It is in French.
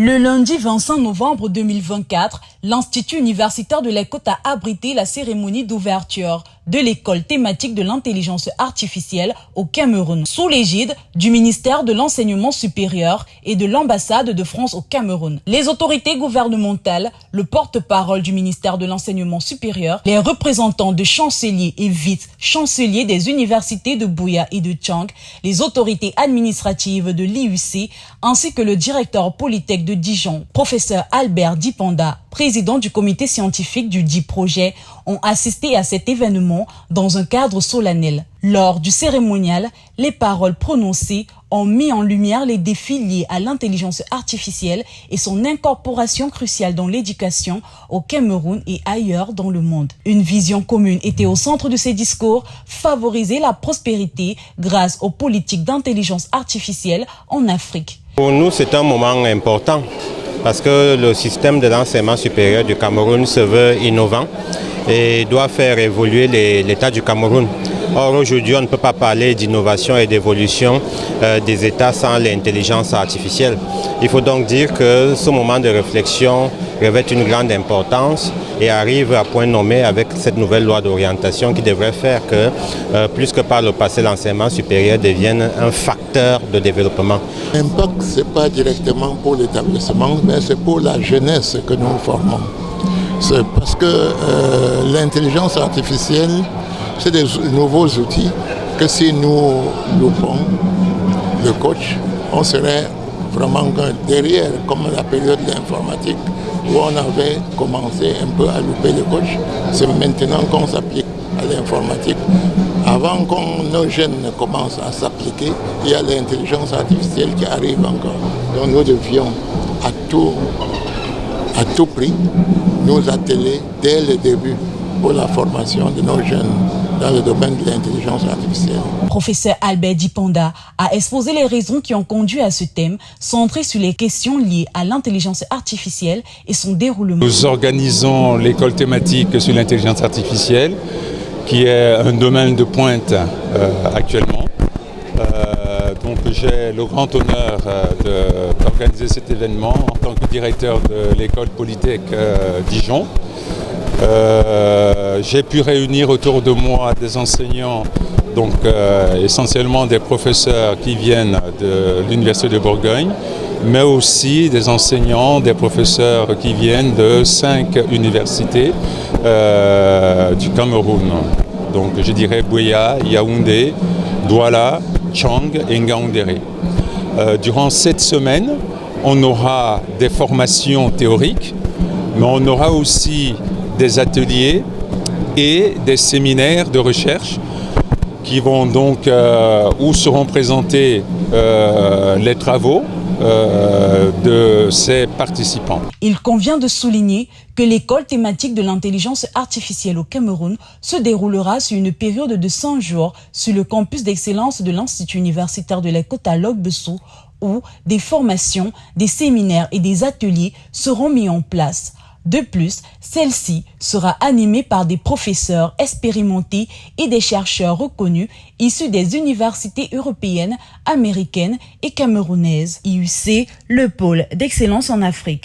Le lundi 25 novembre 2024, l'Institut universitaire de l'ECOT a abrité la cérémonie d'ouverture de l'école thématique de l'intelligence artificielle au Cameroun, sous l'égide du ministère de l'Enseignement supérieur et de l'ambassade de France au Cameroun. Les autorités gouvernementales, le porte-parole du ministère de l'Enseignement supérieur, les représentants de chanceliers et vice-chanceliers des universités de Buea et de Tchang, les autorités administratives de l'IUC, ainsi que le directeur Polytech de Dijon, professeur Albert Dipanda, président du comité scientifique du dit projet, ont assisté à cet événement dans un cadre solennel. Lors du cérémonial, les paroles prononcées ont mis en lumière les défis liés à l'intelligence artificielle et son incorporation cruciale dans l'éducation au Cameroun et ailleurs dans le monde. Une vision commune était au centre de ces discours, favoriser la prospérité grâce aux politiques d'intelligence artificielle en Afrique. Pour nous, c'est un moment important parce que le système de l'enseignement supérieur du Cameroun se veut innovant et doit faire évoluer l'État du Cameroun. Or, aujourd'hui, on ne peut pas parler d'innovation et d'évolution des États sans l'intelligence artificielle. Il faut donc dire que ce moment de réflexion revêt une grande importance et arrive à point nommé avec cette nouvelle loi d'orientation qui devrait faire que, plus que par le passé, l'enseignement supérieur devienne un facteur de développement. L'impact, ce n'est pas directement pour l'établissement, mais c'est pour la jeunesse que nous formons. C'est parce que l'intelligence artificielle, c'est des nouveaux outils que si nous loupons le coach, on serait vraiment derrière, comme la période de l'informatique, où on avait commencé un peu à louper le coach. C'est maintenant qu'on s'applique à l'informatique. Avant que nos jeunes ne commencent à s'appliquer, il y a l'intelligence artificielle qui arrive encore. Donc nous devions à tout prix nous atteler dès le début pour la formation de nos jeunes dans le domaine de l'intelligence artificielle. Professeur Albert Dipanda a exposé les raisons qui ont conduit à ce thème, centré sur les questions liées à l'intelligence artificielle et son déroulement. Nous organisons l'école thématique sur l'intelligence artificielle, qui est un domaine de pointe actuellement. Donc j'ai le grand honneur d'organiser cet événement en tant que directeur de l'école Polytech Dijon. J'ai pu réunir autour de moi des enseignants, donc essentiellement des professeurs qui viennent de l'Université de Bourgogne, mais aussi des enseignants, des professeurs qui viennent de 5 universités du Cameroun. Donc je dirais Buea, Yaoundé, Douala, Tchang et Ngaoundéré. Durant cette semaine, on aura des formations théoriques, mais on aura aussi des ateliers et des séminaires de recherche qui vont donc, où seront présentés les travaux de ces participants. Il convient de souligner que l'école thématique de l'intelligence artificielle au Cameroun se déroulera sur une période de 100 jours sur le campus d'excellence de l'Institut universitaire de l'ECOT à Log-Bessou, où des formations, des séminaires et des ateliers seront mis en place. De plus, celle-ci sera animée par des professeurs expérimentés et des chercheurs reconnus issus des universités européennes, américaines et camerounaises. IUC, le pôle d'excellence en Afrique.